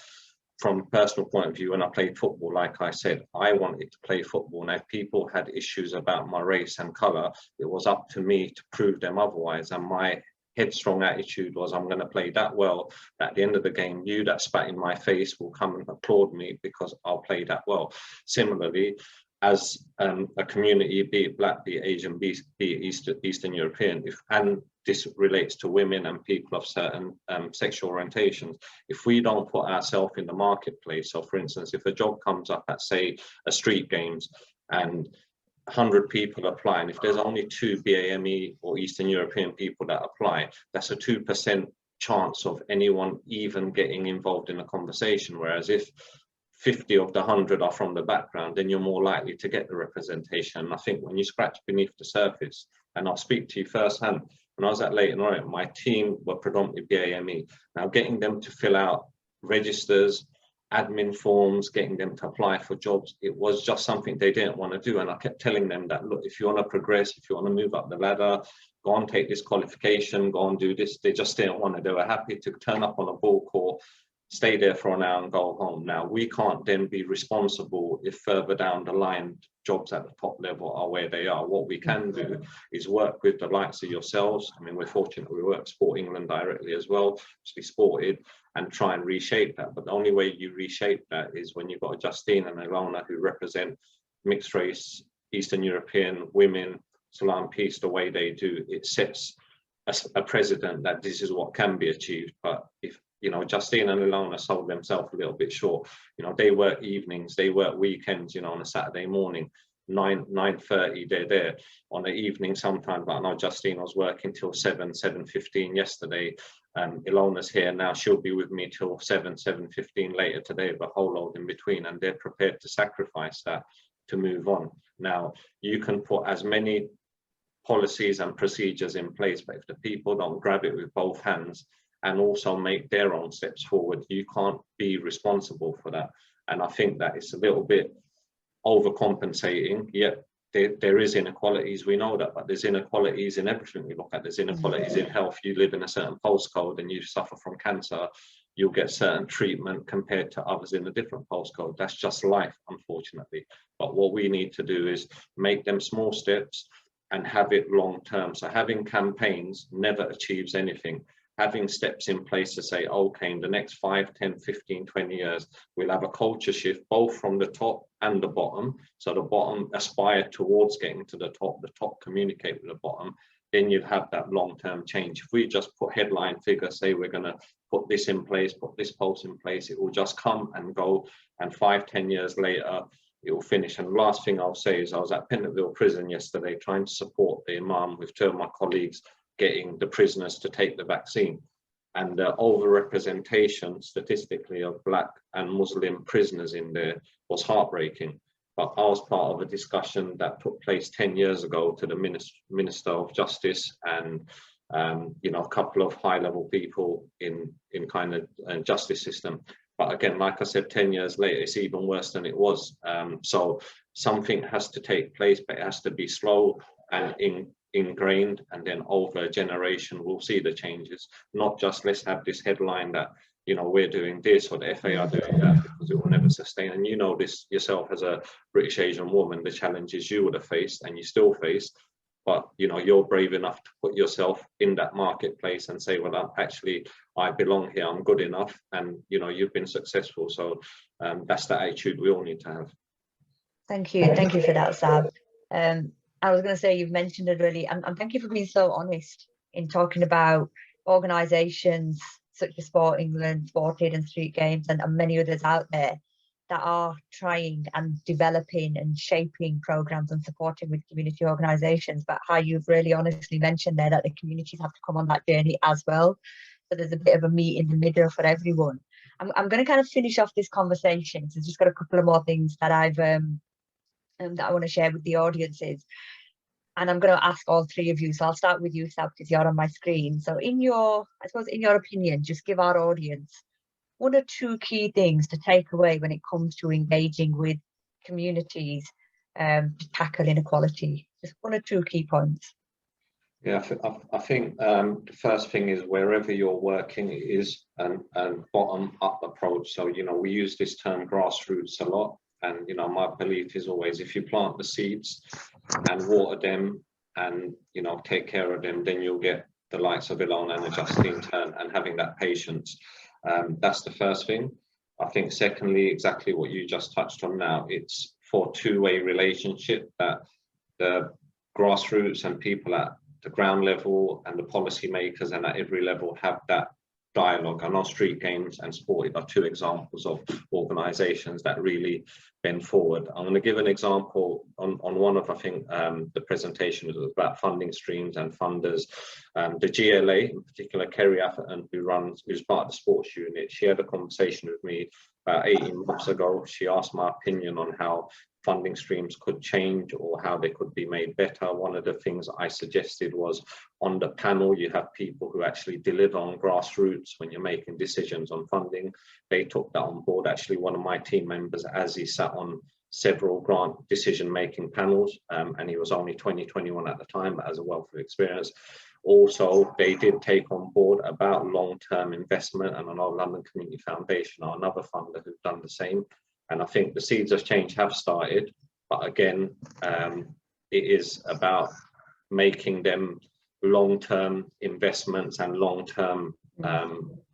from a personal point of view, when I played football, like I said, I wanted to play football. Now, if people had issues about my race and colour, it was up to me to prove them otherwise. And my headstrong attitude was, I'm going to play that well. At the end of the game, you that spat in my face will come and applaud me because I'll play that well. Similarly, as a community, be it Black, be it Asian, be it Eastern European, and this relates to women and people of certain sexual orientations, if we don't put ourselves in the marketplace, so for instance, if a job comes up at, say, a StreetGames and 100 people apply, and if there's only 2 BAME or Eastern European people that apply, that's a 2% chance of anyone even getting involved in a conversation. Whereas if 50 of the 100 are from the background, then you're more likely to get the representation. And I think when you scratch beneath the surface, and I'll speak to you firsthand, when I was at Leighton Orient, my team were predominantly BAME. Now, getting them to fill out registers, admin forms, getting them to apply for jobs, it was just something they didn't want to do. And I kept telling them that, look, if you want to progress, if you want to move up the ladder, go and take this qualification, go and do this. They just didn't want to. They were happy to turn up on a ball court, stay there for an hour and go home. Now, we can't then be responsible if further down the line, jobs at the top level are where they are. What we can do is work with the likes of yourselves. I mean, we're fortunate we work Sport England directly as well, to be Sported, and try and reshape that. But the only way you reshape that is when you've got a Justine and Ilona who represent mixed race, Eastern European women, Salam Peace, the way they do, it sets a precedent that this is what can be achieved. But if, you know, Justine and Ilona sold themselves a little bit short. You know, they work evenings, they work weekends, you know, on a Saturday morning, 9:30, they're there. On the evening sometimes, but I know Justine was working till 7:15 yesterday. Ilona's here now, she'll be with me till 7:15 later today, the whole load in between, and they're prepared to sacrifice that to move on. Now, you can put as many policies and procedures in place, but if the people don't grab it with both hands and also make their own steps forward, you can't be responsible for that. And I think that it's a little bit overcompensating. Yet there is inequalities, we know that, but there's inequalities in everything we look at. There's inequalities in health. You live in a certain postcode and you suffer from cancer, you'll get certain treatment compared to others in a different postcode. That's just life, unfortunately. But what we need to do is make them small steps and have it long term. So having campaigns never achieves anything. Having steps in place to say, okay, in the next 5, 10, 15, 20 years, we'll have a culture shift, both from the top and the bottom. So the bottom aspire towards getting to the top communicate with the bottom, then you'd have that long-term change. If we just put headline figures, say we're gonna put this in place, put this post in place, it will just come and go, and 5, 10 years later, it will finish. And the last thing I'll say is I was at Pentonville Prison yesterday trying to support the Imam with 2 of my colleagues getting the prisoners to take the vaccine. And the overrepresentation statistically of Black and Muslim prisoners in there was heartbreaking. But I was part of a discussion that took place 10 years ago to the Minister of Justice and you know, a couple of high-level people in kind of justice system. But again, like I said, 10 years later, it's even worse than it was. So something has to take place, but it has to be slow and ingrained, and then over a generation we'll see the changes. Not just let's have this headline that, you know, we're doing this or the FA are doing that, because it will never sustain. And you know this yourself as a British Asian woman, the challenges you would have faced and you still face. But you know, you're brave enough to put yourself in that marketplace and say, well, I belong here, I'm good enough, and you know, you've been successful. So that's the attitude we all need to have. Thank you for that, Saab. I was going to say, you've mentioned it really, and thank you for being so honest in talking about organisations such as Sport England, Sported and StreetGames and many others out there that are trying and developing and shaping programmes and supporting with community organisations, but how you've really honestly mentioned there that the communities have to come on that journey as well. So there's a bit of a meet in the middle for everyone. I'm going to kind of finish off this conversation. So I've just got a couple of more things that that I want to share with the audiences, and I'm going to ask all 3 of you. So I'll start with you, Sab, because you're on my screen. So in your opinion, just give our audience 1 or 2 key things to take away when it comes to engaging with communities to tackle inequality. Just 1 or 2 key points. Yeah, I think the first thing is wherever you're working is an bottom up approach. So, you know, we use this term grassroots a lot. And, you know, my belief is always if you plant the seeds and water them and, you know, take care of them, then you'll get the likes of Ilona and Justine turn, and having that patience. That's the first thing. I think secondly, exactly what you just touched on now, it's for a 2-way relationship that the grassroots and people at the ground level and the policymakers and at every level have that dialogue. I know StreetGames and Sported are 2 examples of organisations that really bend forward. I'm going to give an example on one of, I think, the presentation was about funding streams and funders. The GLA, in particular, Kerry Atherton, who's part of the sports unit, she had a conversation with me about 18 months ago. She asked my opinion on how funding streams could change or how they could be made better. One of the things I suggested was on the panel, you have people who actually deliver on grassroots when you're making decisions on funding. They took that on board. Actually, one of my team members, as he sat on several grant decision-making panels, and he was only 21 at the time, but has a wealth of experience. Also, they did take on board about long-term investment, and I know London Community Foundation are another funder who've done the same. And I think the seeds of change have started, but again, it is about making them long-term investments and long-term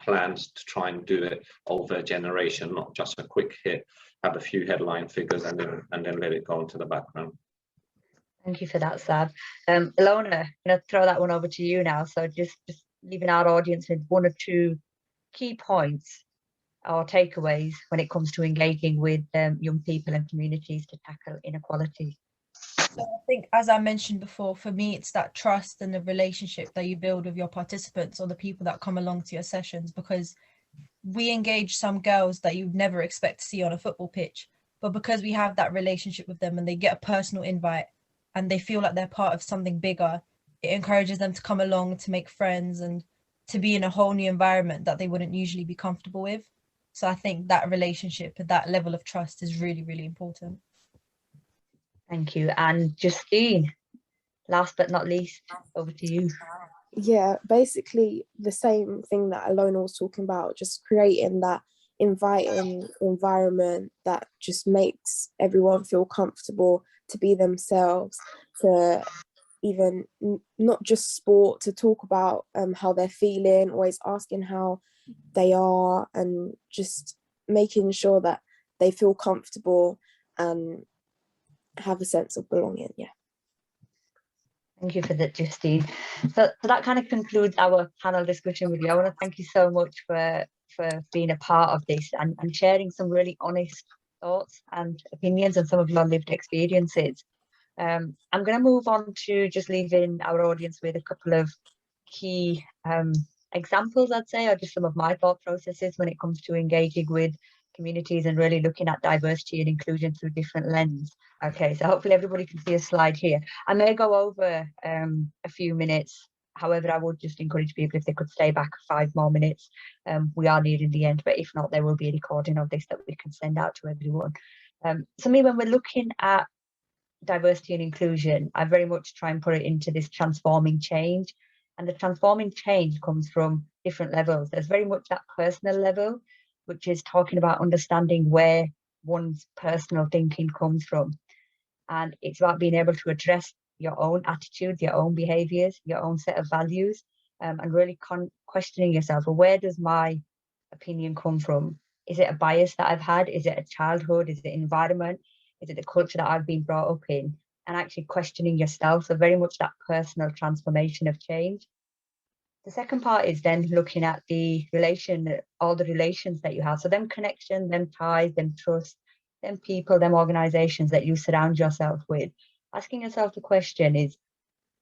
plans to try and do it over a generation, not just a quick hit, have a few headline figures and then let it go into the background. Thank you for that, Sab. Ilona, I'm going to throw that one over to you now. So just leaving our audience with 1 or 2 key points or takeaways when it comes to engaging with young people and communities to tackle inequality. So I think, as I mentioned before, for me, it's that trust and the relationship that you build with your participants or the people that come along to your sessions, because we engage some girls that you'd never expect to see on a football pitch, but because we have that relationship with them and they get a personal invite and they feel like they're part of something bigger, it encourages them to come along, to make friends and to be in a whole new environment that they wouldn't usually be comfortable with. So I think that relationship, that level of trust is really, really important. Thank you. And Justine, last but not least, over to you. Yeah, basically the same thing that Alona was talking about, just creating that inviting environment that just makes everyone feel comfortable to be themselves, to even not just sport, to talk about how they're feeling, always asking how they are, and just making sure that they feel comfortable and have a sense of belonging. Yeah. Thank you for that, Justine. So that kind of concludes our panel discussion with you. I want to thank you so much for being a part of this and sharing some really honest thoughts and opinions and some of your lived experiences. I'm going to move on to just leaving our audience with a couple of key examples, I'd say, or just some of my thought processes when it comes to engaging with communities and really looking at diversity and inclusion through different lenses. Okay, so hopefully everybody can see a slide here. I may go over a few minutes. However, I would just encourage people if they could stay back 5 more minutes. We are nearing the end, but if not, there will be a recording of this that we can send out to everyone. So me, when we're looking at diversity and inclusion, I very much try and put it into this transforming change. And the transforming change comes from different levels. There's very much that personal level, which is talking about understanding where one's personal thinking comes from. And it's about being able to address your own attitudes, your own behaviors, your own set of values, and really questioning yourself, well, where does my opinion come from? Is it a bias that I've had? Is it a childhood? Is it environment? Is it the culture that I've been brought up in? And actually questioning yourself. So very much that personal transformation of change. The second part is then looking at all the relations that you have. So them connections, them ties, them trust, them people, them organizations that you surround yourself with. Asking yourself the question is,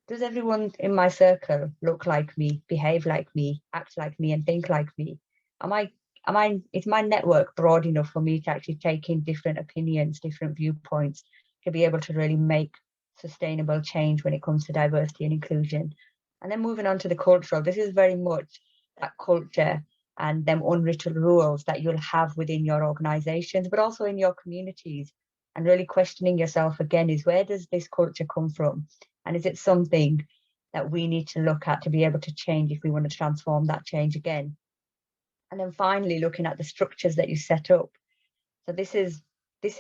does everyone in my circle look like me, behave like me, act like me, and think like me? Is my network broad enough for me to actually take in different opinions, different viewpoints, to be able to really make sustainable change when it comes to diversity and inclusion? And then moving on to the cultural, this is very much that culture and them unwritten rules that you'll have within your organizations, but also in your communities. And really questioning yourself again is, where does this culture come from? And is it something that we need to look at to be able to change if we want to transform that change again? And then finally, looking at the structures that you set up. So this is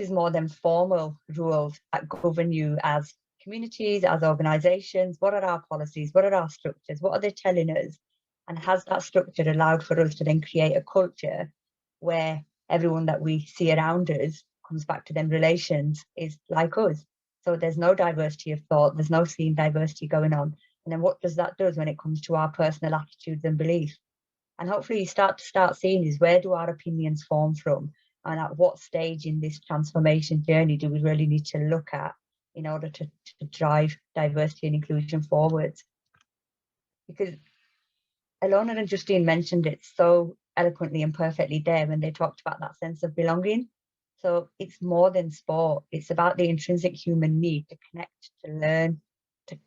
more than formal rules that govern you as communities, as organizations. What are our policies? What are our structures? What are they telling us? And has that structure allowed for us to then create a culture where everyone that we see around us, comes back to them relations, is like us? So there's no diversity of thought, there's no seen diversity going on. And then what does that do when it comes to our personal attitudes and beliefs? And hopefully you start seeing is, where do our opinions form from? And at what stage in this transformation journey do we really need to look at in order to drive diversity and inclusion forwards? Because Alona and Justine mentioned it so eloquently and perfectly there when they talked about that sense of belonging. So it's more than sport. It's about the intrinsic human need to connect, to learn, to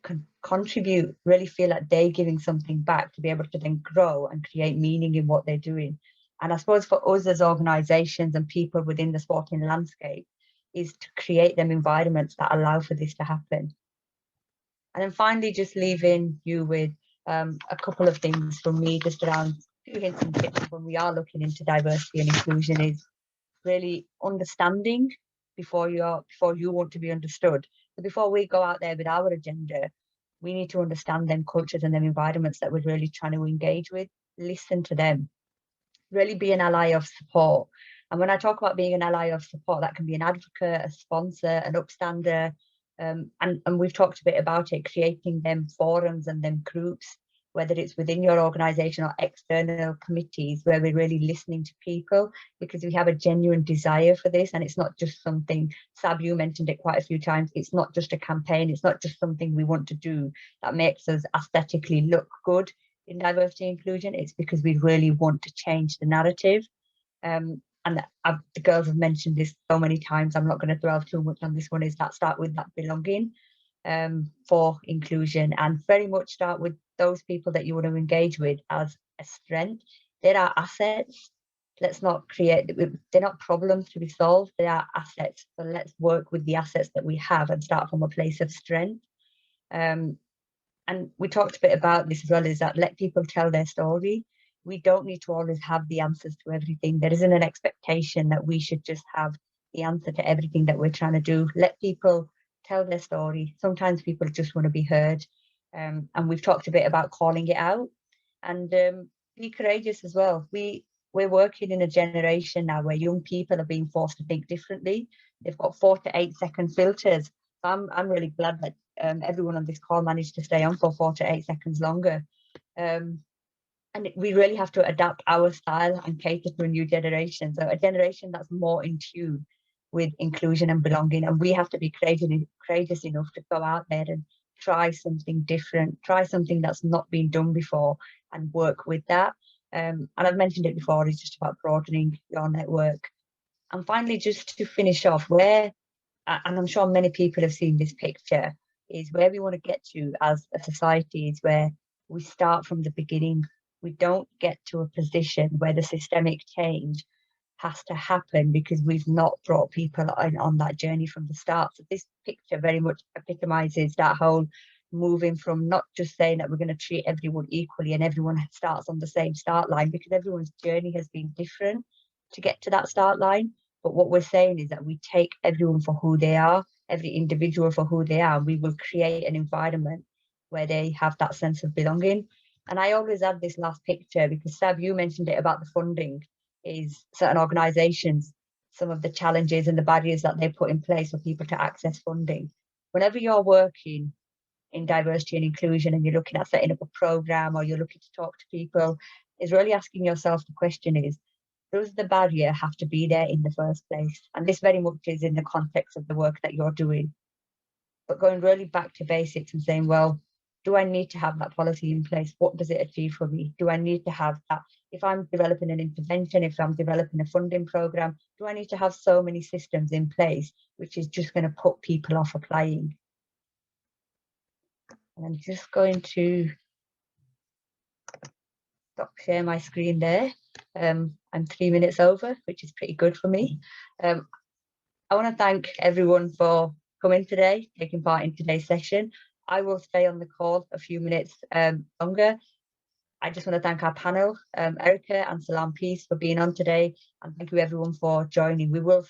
contribute, really feel like they're giving something back, to be able to then grow and create meaning in what they're doing. And I suppose for us as organizations and people within the sporting landscape is to create them environments that allow for this to happen. And then finally, just leaving you with a couple of things from me, just around a few hints and tips when we are looking into diversity and inclusion, is really understanding before you want to be understood. So before we go out there with our agenda, we need to understand them cultures and them environments that we're really trying to engage with, listen to them, really be an ally of support. And when I talk about being an ally of support, that can be an advocate, a sponsor, an upstander, and we've talked a bit about it, creating them forums and them groups, whether it's within your organization or external committees, where we're really listening to people, because we have a genuine desire for this. And it's not just something, Sab, you mentioned it quite a few times, it's not just a campaign, it's not just something we want to do that makes us aesthetically look good in diversity and inclusion. It's because we really want to change the narrative. And the girls have mentioned this so many times, I'm not going to delve too much on this one, is that start with that belonging for inclusion, and very much start with those people that you want to engage with as a strength. There are assets let's not create, they're not problems to be solved, they are assets. So let's work with the assets that we have and start from a place of strength. And we talked a bit about this as well, is that let people tell their story. We don't need to always have the answers to everything. There isn't an expectation that we should just have the answer to everything that we're trying to do. Let people tell their story. Sometimes people just want to be heard. And we've talked a bit about calling it out, and be courageous as well. We're working in a generation now where young people are being forced to think differently. They've got 4 to 8 second filters. So I'm really glad that everyone on this call managed to stay on for 4 to 8 seconds longer. And we really have to adapt our style and cater to a new generation. So a generation that's more in tune with inclusion and belonging. And we have to be courageous enough to go out there and try something different, try something that's not been done before, and work with that. And I've mentioned it before, it's just about broadening your network. And finally, just to finish off, and I'm sure many people have seen this picture, is where we want to get to as a society is where we start from the beginning. We don't get to a position where the systemic change has to happen because we've not brought people on that journey from the start. So this picture very much epitomizes that whole moving from not just saying that we're going to treat everyone equally and everyone starts on the same start line, because everyone's journey has been different to get to that start line. But what we're saying is that we take everyone for who they are, every individual for who they are, and we will create an environment where they have that sense of belonging. And I always add this last picture because Sab, you mentioned it about the funding, is certain organisations, some of the challenges and the barriers that they put in place for people to access funding. Whenever you're working in diversity and inclusion and you're looking at setting up a programme or you're looking to talk to people, is really asking yourself the question is, does the barrier have to be there in the first place? And this very much is in the context of the work that you're doing. But going really back to basics and saying, well, do I need to have that policy in place? What does it achieve for me? Do I need to have that? If I'm developing an intervention, if I'm developing a funding programme, do I need to have so many systems in place, which is just going to put people off applying? And I'm just going to stop share my screen there. I'm 3 minutes over, which is pretty good for me. I want to thank everyone for coming today, taking part in today's session. I will stay on the call a few minutes longer. I just want to thank our panel, Erica and Salam Peace, for being on today, and thank you everyone for joining. We will